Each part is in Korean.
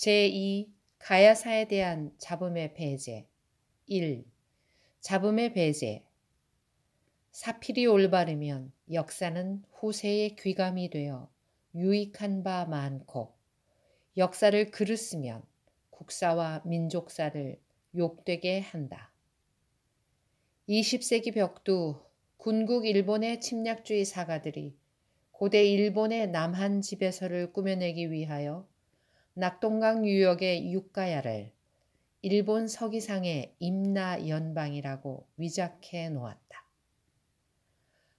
제2. 가야사에 대한 잡음의 배제. 1. 잡음의 배제. 사필이 올바르면 역사는 후세의 귀감이 되어 유익한 바 많고, 역사를 그르쓰면 국사와 민족사를 욕되게 한다. 20세기 벽두 군국 일본의 침략주의 사가들이 고대 일본의 남한 지배서를 꾸며내기 위하여 낙동강 유역의 육가야를 일본 서기상의 임나연방이라고 위작해 놓았다.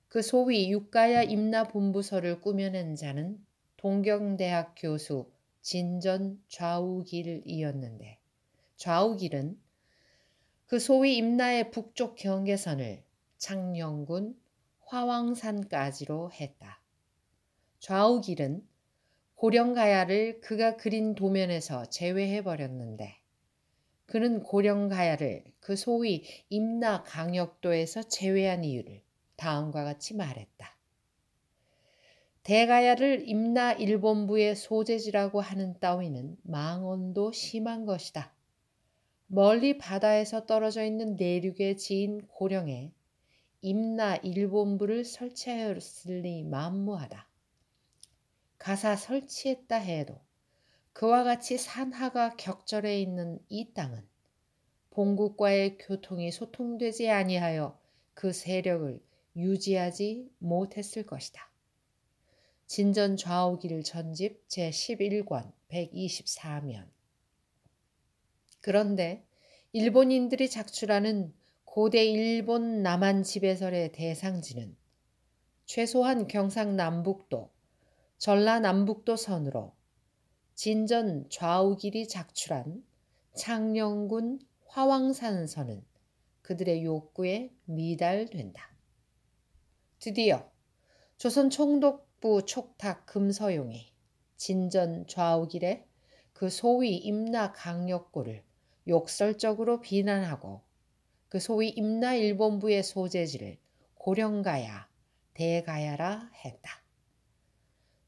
그 소위 육가야 임나본부서를 꾸며낸 자는 동경대학 교수 진전 좌우길이었는데, 좌우길은 그 소위 임나의 북쪽 경계선을 창녕군 화왕산까지로 했다. 좌우길은 고령가야를 그가 그린 도면에서 제외해버렸는데, 그는 고령가야를 그 소위 임나강역도에서 제외한 이유를 다음과 같이 말했다. 대가야를 임나일본부의 소재지라고 하는 따위는 망언도 심한 것이다. 멀리 바다에서 떨어져 있는 내륙의 지인 고령에 임나일본부를 설치하였으니 만무하다. 가사 설치했다 해도 그와 같이 산하가 격절해 있는 이 땅은 본국과의 교통이 소통되지 아니하여 그 세력을 유지하지 못했을 것이다. 진전 좌우길 전집 제11권 124면. 그런데 일본인들이 작출하는 고대 일본 남한 지배설의 대상지는 최소한 경상남북도, 전라남북도 선으로 진전 좌우길이 작출한 창녕군 화왕산선은 그들의 욕구에 미달된다. 드디어 조선 총독부 촉탁 금서용이 진전 좌우길의 그 소위 임나강역구를 욕설적으로 비난하고 그 소위 임나일본부의 소재지를 고령가야, 대가야라 했다.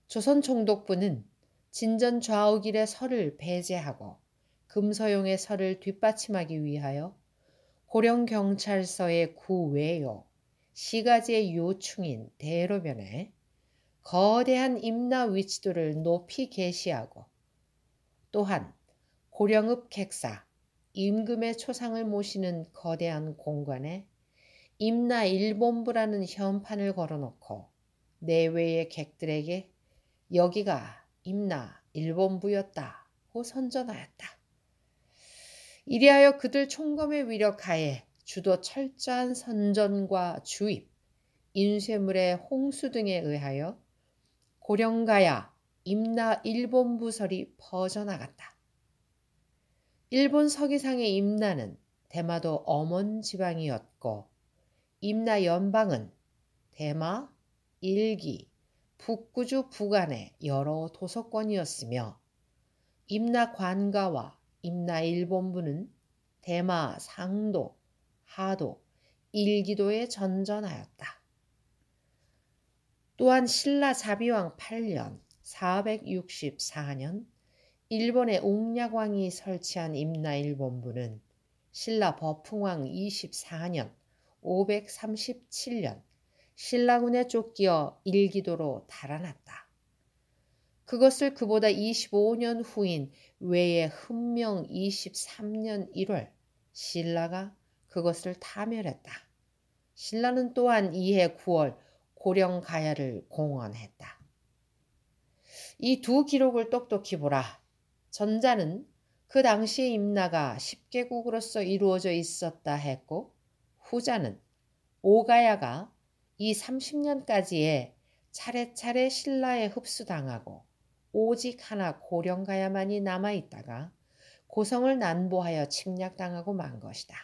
조선 총독부는 진전 좌우길의 설을 배제하고 금서용의 설을 뒷받침하기 위하여 고령경찰서의 구외요, 시가지의 요충인 대로변에 거대한 임나 위치도를 높이 게시하고, 또한 고령읍 객사, 임금의 초상을 모시는 거대한 공관에 임나일본부라는 현판을 걸어놓고 내외의 객들에게 여기가 임나일본부였다고 선전하였다. 이리하여 그들 총검의 위력하에 주도 철저한 선전과 주입, 인쇄물의 홍수 등에 의하여 고령가야 임나일본부설이 퍼져나갔다. 일본 서기상의 임나는 대마도 엄원 지방이었고, 임나연방은 대마, 일기, 북구주 부간의 여러 도서권이었으며, 임나관가와 임나일본부는 대마, 상도, 하도, 일기도에 전전하였다. 또한 신라 자비왕 8년 464년 일본의 옥략왕이 설치한 임나일본부는 신라 버풍왕 24년 537년 신라군에 쫓기어 일기도로 달아났다. 그것을 그보다 25년 후인 외의 훈명 23년 1월 신라가 그것을 타멸했다. 신라는 또한 이해 9월 고령가야를 공언했다. 이 두 기록을 똑똑히 보라. 전자는 그 당시의 임나가 10개국으로서 이루어져 있었다 했고, 후자는 오가야가 이 30년까지에 차례차례 신라에 흡수당하고 오직 하나 고령가야만이 남아있다가 고성을 난보하여 침략당하고 만 것이다.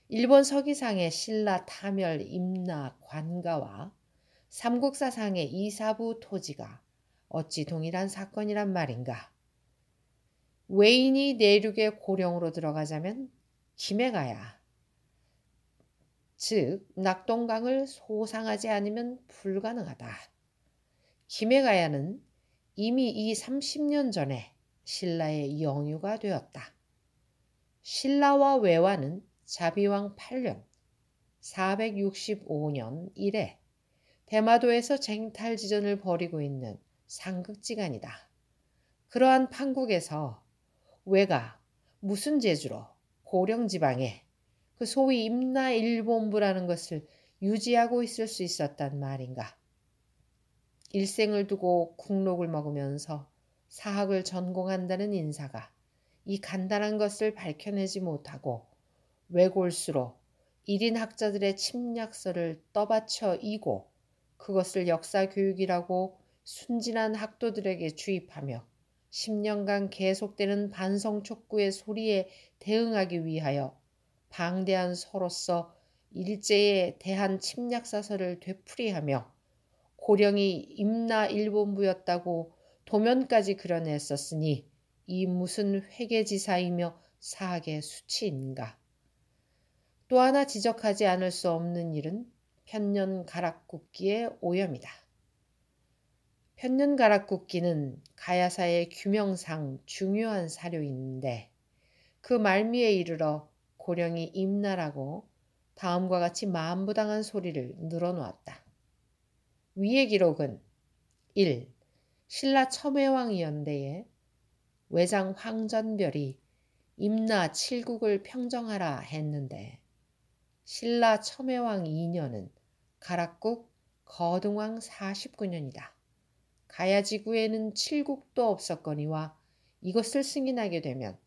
일본 서기상의 신라 타멸 임나 관가와 삼국사상의 이사부 토지가 어찌 동일한 사건이란 말인가. 외인이 내륙의 고령으로 들어가자면 김해가야, 즉 낙동강을 소상하지 않으면 불가능하다. 김해가야는 이미 이 30년 전에 신라의 영유가 되었다. 신라와 외와는 자비왕 8년 465년 이래 대마도에서 쟁탈지전을 벌이고 있는 상극지간이다. 그러한 판국에서 외가 무슨 재주로 고령지방에 그 소위 임나일본부라는 것을 유지하고 있을 수 있었단 말인가. 일생을 두고 국록을 먹으면서 사학을 전공한다는 인사가 이 간단한 것을 밝혀내지 못하고 외골수로 일인 학자들의 침략설을 떠받쳐 이고 그것을 역사교육이라고 순진한 학도들에게 주입하며 10년간 계속되는 반성촉구의 소리에 대응하기 위하여 방대한 서로서 일제에 대한 침략사설을 되풀이하며 고령이 임나일본부였다고 도면까지 그려냈었으니 이 무슨 회계지사이며 사학의 수치인가. 또 하나 지적하지 않을 수 없는 일은 편년가락국기의 오염이다. 편년가락국기는 가야사의 규명상 중요한 사료인데 그 말미에 이르러 고령이 임나라고 다음과 같이 만부당한 소리를 늘어놓았다. 위의 기록은 1. 신라 첨예왕 연대에 외장 황전별이 임나 칠국을 평정하라 했는데 신라 첨예왕 2년은 가락국 거등왕 49년이다. 가야지구에는 칠국도 없었거니와 이것을 승인하게 되면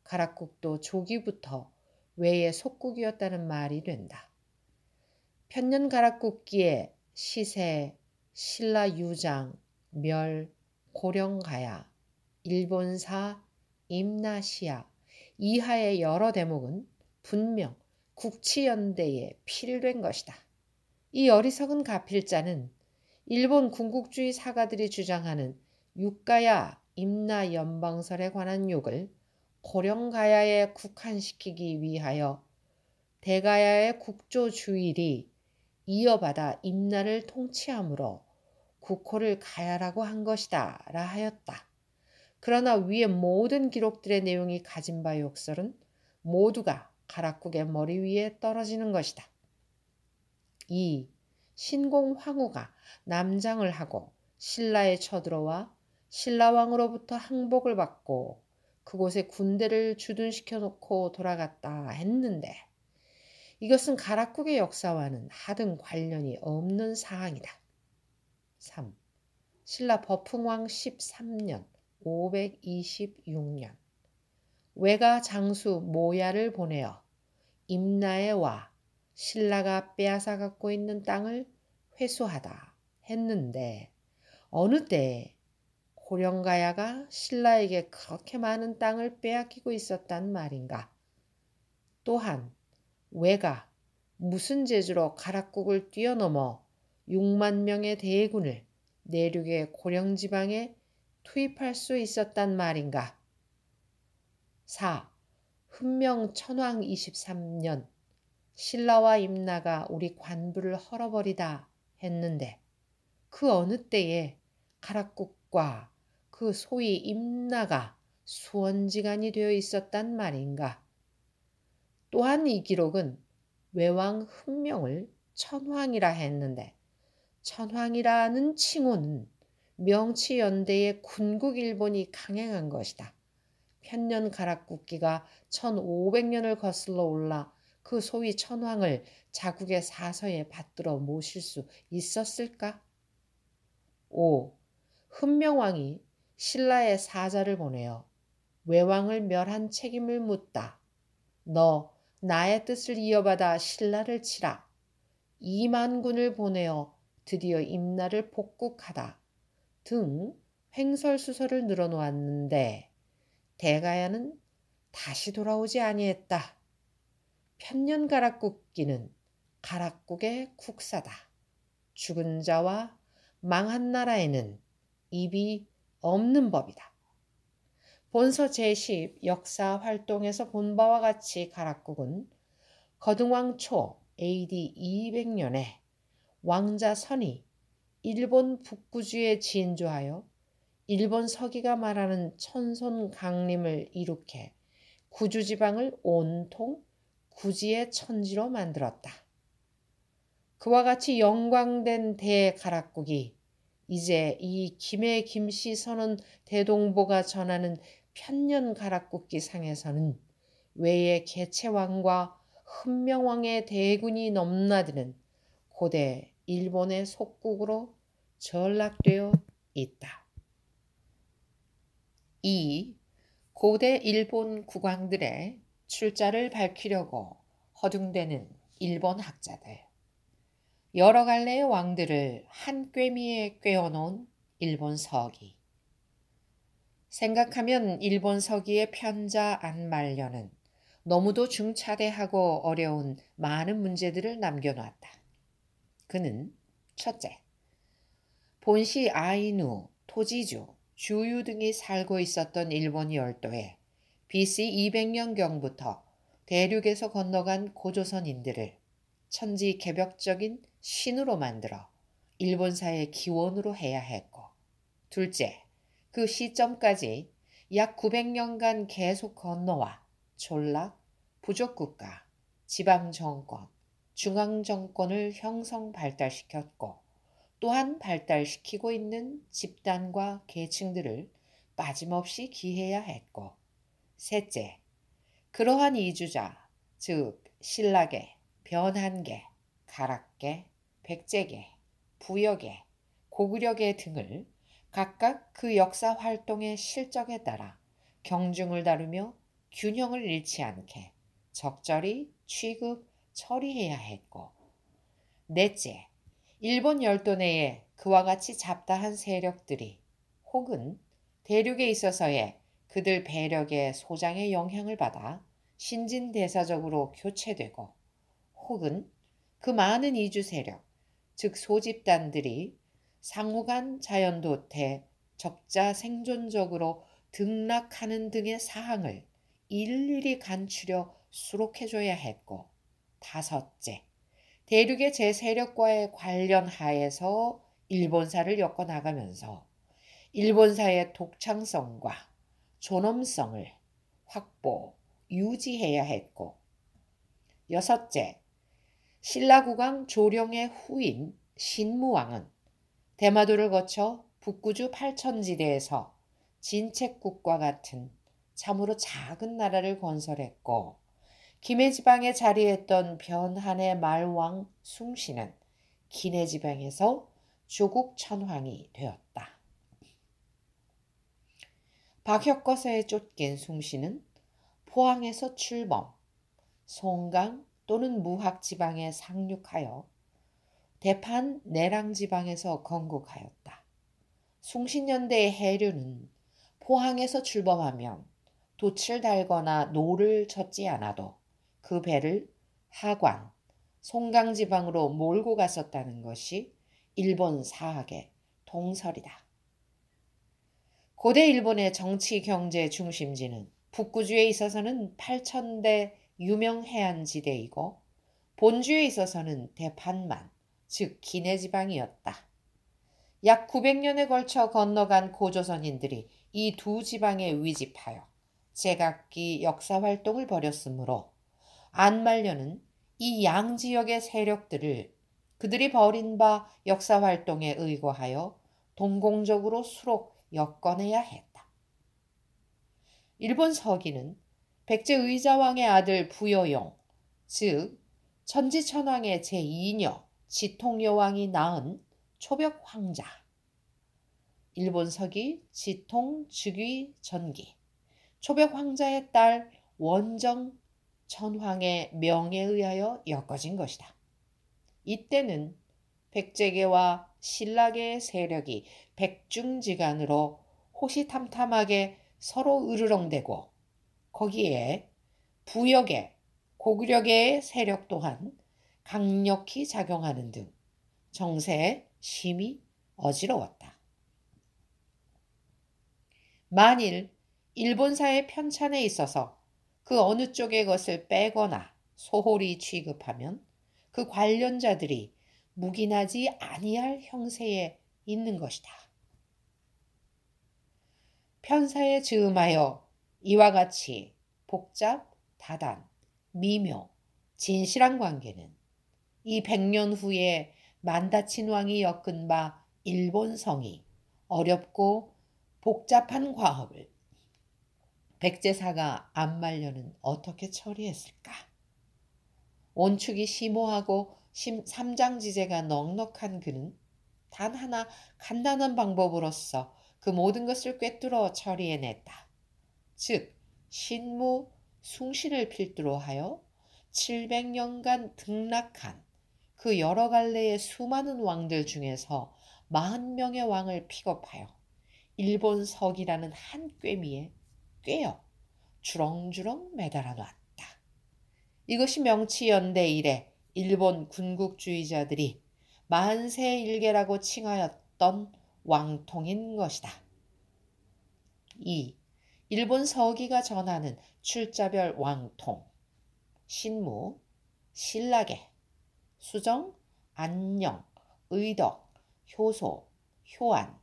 가락국도 조기부터 외의 속국이었다는 말이 된다. 편년가락국기에 시세, 신라 유장, 멸, 고령가야, 일본사, 임나시야 이하의 여러 대목은 분명 국치연대에 필된 것이다. 이 어리석은 가필자는 일본 군국주의 사가들이 주장하는 육가야 임나 연방설에 관한 욕을 고령가야에 국한시키기 위하여 대가야의 국조주일이 이어받아 임나를 통치함으로 국호를 가야라고 한 것이다 라 하였다. 그러나 위의 모든 기록들의 내용이 가진 바 욕설은 모두가 가락국의 머리 위에 떨어지는 것이다. 2. 신공 황후가 남장을 하고 신라에 쳐들어와 신라왕으로부터 항복을 받고 그곳에 군대를 주둔시켜 놓고 돌아갔다 했는데 이것은 가락국의 역사와는 하등 관련이 없는 사항이다. 3. 신라 버풍왕 13년 526년 외가 장수 모야를 보내어 임나에 와 신라가 빼앗아 갖고 있는 땅을 회수하다 했는데 어느 때에 고령가야가 신라에게 그렇게 많은 땅을 빼앗기고 있었단 말인가. 또한 외가 무슨 재주로 가락국을 뛰어넘어 6만 명의 대군을 내륙의 고령지방에 투입할 수 있었단 말인가. 4. 훈명 천황 23년 신라와 임나가 우리 관부를 헐어버리다 했는데 그 어느 때에 가락국과 그 소위 임나가 수원지간이 되어 있었단 말인가. 또한 이 기록은 외왕 훈명을 천황이라 했는데 천황이라는 칭호는 명치연대의 군국일본이 강행한 것이다. 편년가락국기가 1500년을 거슬러 올라 그 소위 천황을 자국의 사서에 받들어 모실 수 있었을까? 5. 훈명왕이 신라에 사자를 보내어 외왕을 멸한 책임을 묻다. 너 나의 뜻을 이어받아 신라를 치라. 2만 군을 보내어 드디어 임나를 복국하다 등 횡설수설을 늘어놓았는데 대가야는 다시 돌아오지 아니했다. 편년가락국기는 가락국의 국사다. 죽은 자와 망한 나라에는 입이 없는 법이다. 본서 제10 역사 활동에서 본 바와 같이 가락국은 거등왕 초 AD 200년에 왕자 선이 일본 북부주에 진주하여 일본 서기가 말하는 천손 강림을 이룩해 구주 지방을 온통 구지의 천지로 만들었다. 그와 같이 영광된 대가락국이 이제 이 김해 김씨 선원 대동보가 전하는 편년 가락국기 상에서는 외의 개체왕과 흠명왕의 대군이 넘나드는 고대 일본의 속국으로 전락되어 있다. 이 고대 일본 국왕들의 출자를 밝히려고 허둥대는 일본 학자들. 여러 갈래의 왕들을 한 꿰미에 꿰어놓은 일본 서기. 생각하면 일본 서기의 편자 안말려는 너무도 중차대하고 어려운 많은 문제들을 남겨놨다. 그는 첫째, 본시 아이누, 토지주, 주유 등이 살고 있었던 일본 열도에 BC 200년경부터 대륙에서 건너간 고조선인들을 천지개벽적인 신으로 만들어 일본사의 기원으로 해야 했고, 둘째, 그 시점까지 약 900년간 계속 건너와 졸라 부족국가, 지방정권, 중앙정권을 형성 발달시켰고 또한 발달시키고 있는 집단과 계층들을 빠짐없이 기해야 했고, 셋째, 그러한 이주자, 즉 신라계, 변한계, 가락계, 백제계, 부여계, 고구려계 등을 각각 그 역사 활동의 실적에 따라 경중을 다루며 균형을 잃지 않게 적절히 취급, 처리해야 했고, 넷째, 일본 열도 내에 그와 같이 잡다한 세력들이 혹은 대륙에 있어서의 그들 배력의 소장의 영향을 받아 신진대사적으로 교체되고, 혹은 그 많은 이주 세력, 즉 소집단들이 상호간 자연도태, 적자 생존적으로 등락하는 등의 사항을 일일이 간추려 수록해줘야 했고, 다섯째, 대륙의 제세력과의 관련 하에서 일본사를 엮어나가면서 일본사의 독창성과 존엄성을 확보, 유지해야 했고, 여섯째, 신라국왕 조령의 후인 신무왕은 대마도를 거쳐 북구주 팔천지대에서 진책국과 같은 참으로 작은 나라를 건설했고, 김해지방에 자리했던 변한의 말왕 숭씨는 기내지방에서 조국천황이 되었다. 박혁거서에 쫓긴 숭씨는 포항에서 출범, 송강 또는 무학지방에 상륙하여 대판 내랑지방에서 건국하였다. 숭신연대의 해류는 포항에서 출범하면 돛을 달거나 노를 젓지 않아도 그 배를 하관, 송강지방으로 몰고 갔었다는 것이 일본 사학의 동설이다. 고대 일본의 정치 경제 중심지는 북구주에 있어서는 팔천대 유명 해안지대이고 본주에 있어서는 대판만, 즉 기내지방이었다. 약 900년에 걸쳐 건너간 고조선인들이 이 두 지방에 위집하여 제각기 역사활동을 벌였으므로 안말려는 이 양지역의 세력들을 그들이 벌인 바 역사활동에 의거하여 동공적으로 수록 엮어내야 했다. 일본 서기는 백제 의자왕의 아들 부여용, 즉 천지천왕의 제2녀 지통여왕이 낳은 초벽 황자, 일본 서기 지통 즉위 전기, 초벽 황자의 딸 원정 천황의 명에 의하여 엮어진 것이다. 이때는 백제계와 신라계의 세력이 백중지간으로 호시탐탐하게 서로 으르렁대고, 거기에 부역의 고구려계의 세력 또한 강력히 작용하는 등 정세에 심히 어지러웠다. 만일 일본사의 편찬에 있어서 그 어느 쪽의 것을 빼거나 소홀히 취급하면 그 관련자들이 묵인하지 아니할 형세에 있는 것이다. 편사에 즈음하여 이와 같이 복잡, 다단, 미묘, 진실한 관계는 이 100년 후에 만다친 왕이 엮은 바 일본성이 어렵고 복잡한 과업을 백제사가 안말려는 어떻게 처리했을까? 원축이 심오하고 삼장지제가 넉넉한 그는 단 하나 간단한 방법으로서 그 모든 것을 꿰뚫어 처리해냈다. 즉 신무 숭신을 필두로 하여 700년간 등락한 그 여러 갈래의 수많은 왕들 중에서 40명의 왕을 픽업하여 일본 석이라는 한 꿰미에 꿰어 주렁주렁 매달아 놨다. 이것이 명치연대 이래 일본 군국주의자들이 만세일계라고 칭하였던 왕통인 것이다. 2. 일본 서기가 전하는 출자별 왕통 신무, 신라계, 수정, 안녕, 의덕, 효소, 효안,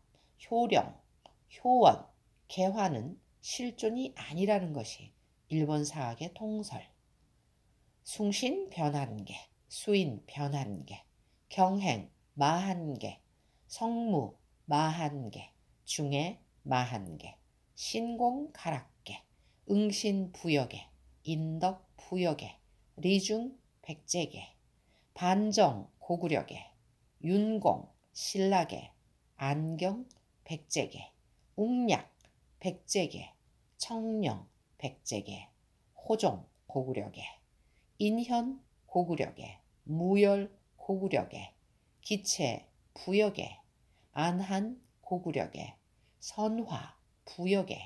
효령, 효원, 개화는 실존이 아니라는 것이 일본 사학의 통설. 숭신 변한계, 수인 변한계, 경행 마한계, 성무 마한계, 중해 마한계, 신공 가락계, 응신 부여계, 인덕 부여계, 리중 백제계, 반정 고구려계, 윤공 신라계, 안경 백제계, 웅약 백제계, 청령 백제계, 호종 고구려계, 인현 고구려계, 무열 고구려계, 기체 부여계, 안한 고구려계, 선화 부여계,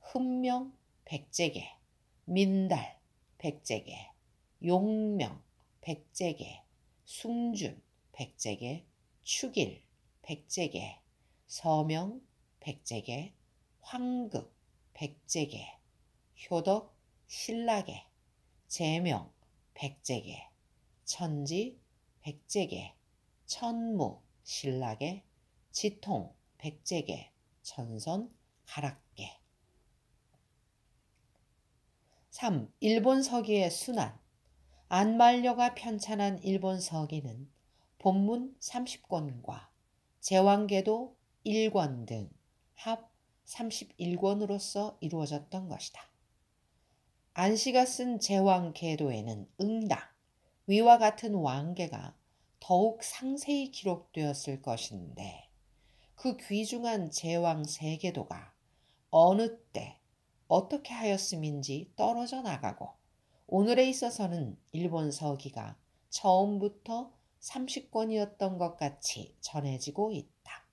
흠명 백제계, 민달 백제계, 용명 백제계, 숭준 백제계, 축일 백제계, 서명 백제계, 황극 백제계, 효덕 신라계, 제명 백제계, 천지 백제계, 천무 신라계, 지통 백제계, 천선 가락계. 3. 일본 서기의 순환. 안말려가 편찬한 일본 서기는 본문 30권과 제왕계도 1권 등 합 31권으로서 이루어졌던 것이다. 안씨가 쓴 제왕계도에는 응당, 위와 같은 왕계가 더욱 상세히 기록되었을 것인데 그 귀중한 제왕 세계도가 어느 때 어떻게 하였음인지 떨어져 나가고 오늘에 있어서는 일본 서기가 처음부터 30권이었던 것 같이 전해지고 있다.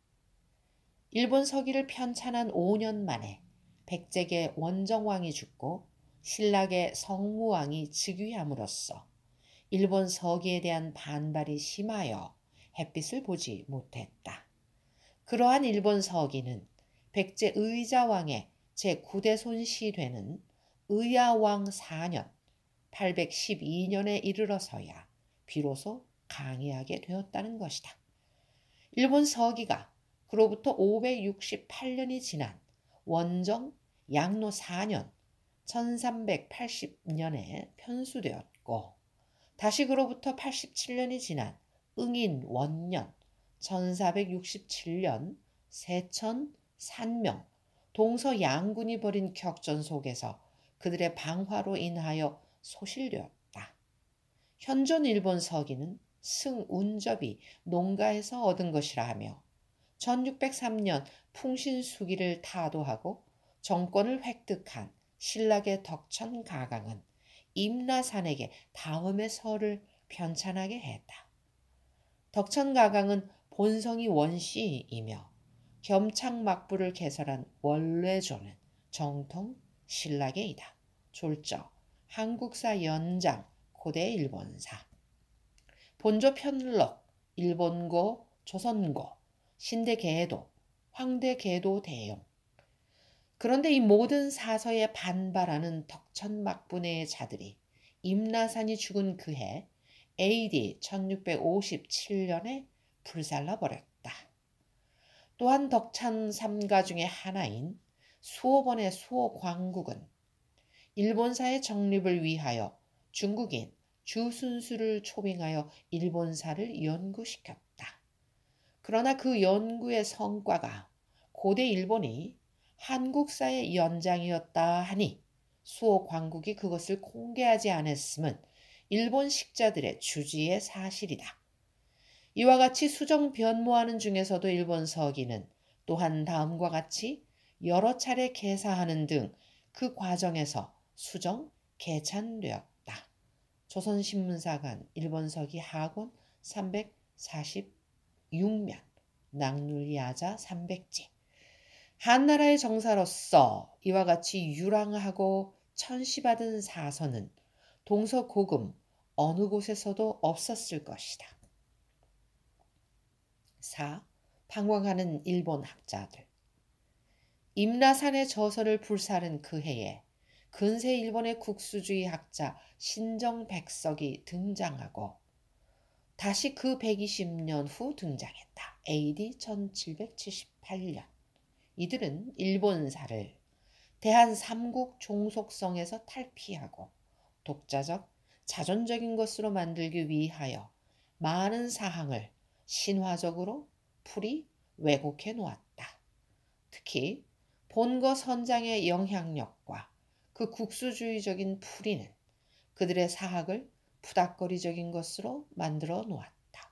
일본 서기를 편찬한 5년 만에 백제계 원정왕이 죽고 신라계 성무왕이 즉위함으로써 일본 서기에 대한 반발이 심하여 햇빛을 보지 못했다. 그러한 일본 서기는 백제 의자왕의 제9대 손시되는 의야왕 4년 812년에 이르러서야 비로소 강의하게 되었다는 것이다. 일본 서기가 그로부터 568년이 지난 원정 양로 4년 1380년에 편수되었고 다시 그로부터 87년이 지난 응인 원년 1467년 세천 산명 동서 양군이 벌인 격전 속에서 그들의 방화로 인하여 소실되었다. 현존 일본 서기는 승운접이 농가에서 얻은 것이라 하며 1603년 풍신수기를 타도하고 정권을 획득한 신라계 덕천 가강은 임나산에게 다음의 설을 편찬하게 했다. 덕천 가강은 본성이 원시이며 겸창막부를 개설한 원래조는 정통 신라계이다. 졸저 한국사 연장 고대 일본사 본조 편록 일본고 조선고 신대계도 황대계도 대용. 그런데 이 모든 사서에 반발하는 덕천막부내의 자들이 임나산이 죽은 그해 AD 1657년에 불살라 버렸다. 또한 덕천 삼가 중의 하나인 수호번의 수호 광국은 일본사의 정립을 위하여 중국인 주순수를 초빙하여 일본사를 연구시켰다. 그러나 그 연구의 성과가 고대 일본이 한국사의 연장이었다 하니 수호 광국이 그것을 공개하지 않았음은 일본 식자들의 주지의 사실이다. 이와 같이 수정 변모하는 중에서도 일본 서기는 또한 다음과 같이 여러 차례 개사하는 등 그 과정에서 수정, 개찬되었다. 조선신문사관 일본 서기 하권 346면 낙률야자 300지. 한나라의 정사로서 이와 같이 유랑하고 천시받은 사서는 동서고금 어느 곳에서도 없었을 것이다. 4. 방황하는 일본 학자들. 임나산의 저서를 불사른 그 해에 근세 일본의 국수주의 학자 신정백석이 등장하고 다시 그 120년 후 등장했다. AD 1778년. 이들은 일본사를 대한 삼국 종속성에서 탈피하고 독자적, 자존적인 것으로 만들기 위하여 많은 사항을 신화적으로 풀이 왜곡해 놓았다. 특히 본거 선장의 영향력과 그 국수주의적인 풀이는 그들의 사학을 푸닥거리적인 것으로 만들어 놓았다.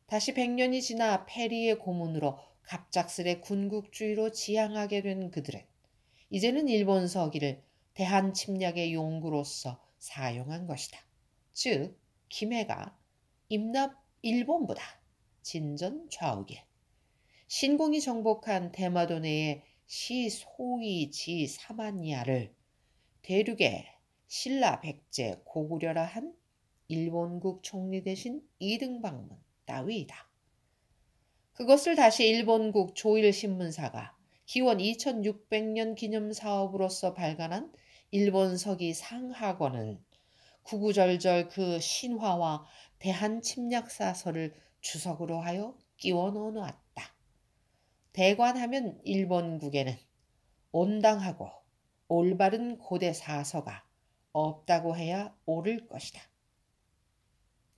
다시 100년이 지나 페리의 고문으로 갑작스레 군국주의로 지향하게 된 그들은 이제는 일본 서기를 대한 침략의 용구로서 사용한 것이다. 즉 김해가 임납 일본보다 진전 좌우길. 신공이 정복한 대마도 내의 시소위 지사마니아를 대륙의 신라 백제 고구려라 한 일본국 총리 대신 2등 방문 따위이다. 그것을 다시 일본국 조일신문사가 기원 2600년 기념사업으로서 발간한 일본서기 상하권은 구구절절 그 신화와 대한침략사설을 주석으로 하여 끼워 넣어 놨다. 대관하면 일본국에는 온당하고 올바른 고대 사서가 없다고 해야 옳을 것이다.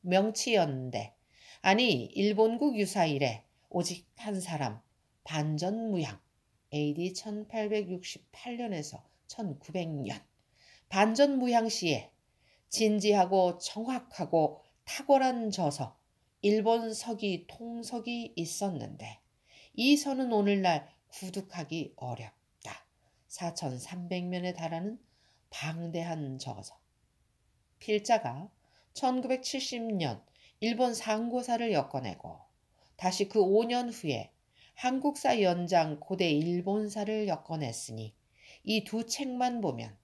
명치연대, 아니 일본국 유사 이래 오직 한 사람 반전무양 AD 1868년에서 1900년 반전무양시에 진지하고 정확하고 탁월한 저서 일본 서기 통석이 있었는데 이 서는 오늘날 구독하기 어렵다. 4300면에 달하는 방대한 저서. 필자가 1970년 일본 상고사를 엮어내고 다시 그 5년 후에 한국사 연장 고대 일본사를 엮어냈으니 이 두 책만 보면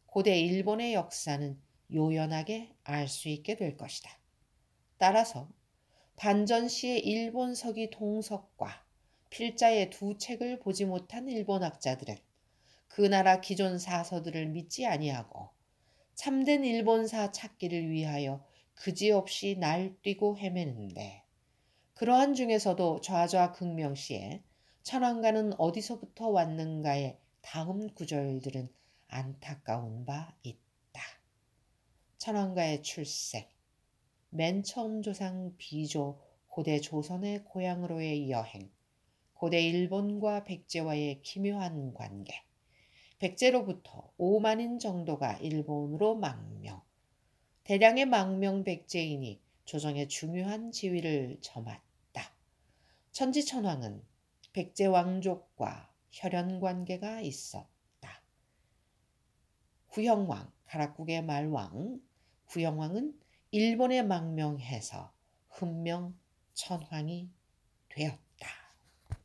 고대 일본의 역사는 요연하게 알 수 있게 될 것이다. 따라서 반전시의 일본서기 통석과 필자의 두 책을 보지 못한 일본학자들은 그 나라 기존 사서들을 믿지 아니하고 참된 일본사 찾기를 위하여 그지없이 날뛰고 헤매는데 그러한 중에서도 좌좌극명시에 천황가는 어디서부터 왔는가의 다음 구절들은 안타까운 바 있다. 천황가의 출생, 맨 처음 조상 비조 고대 조선의 고향으로의 여행, 고대 일본과 백제와의 기묘한 관계, 백제로부터 5만인 정도가 일본으로 망명, 대량의 망명 백제인이 조정의 중요한 지위를 점했다. 천지천황은 백제 왕족과 혈연 관계가 있었다. 구형왕, 가락국의 말왕, 구형왕은 일본에 망명해서 훈명 천황이 되었다.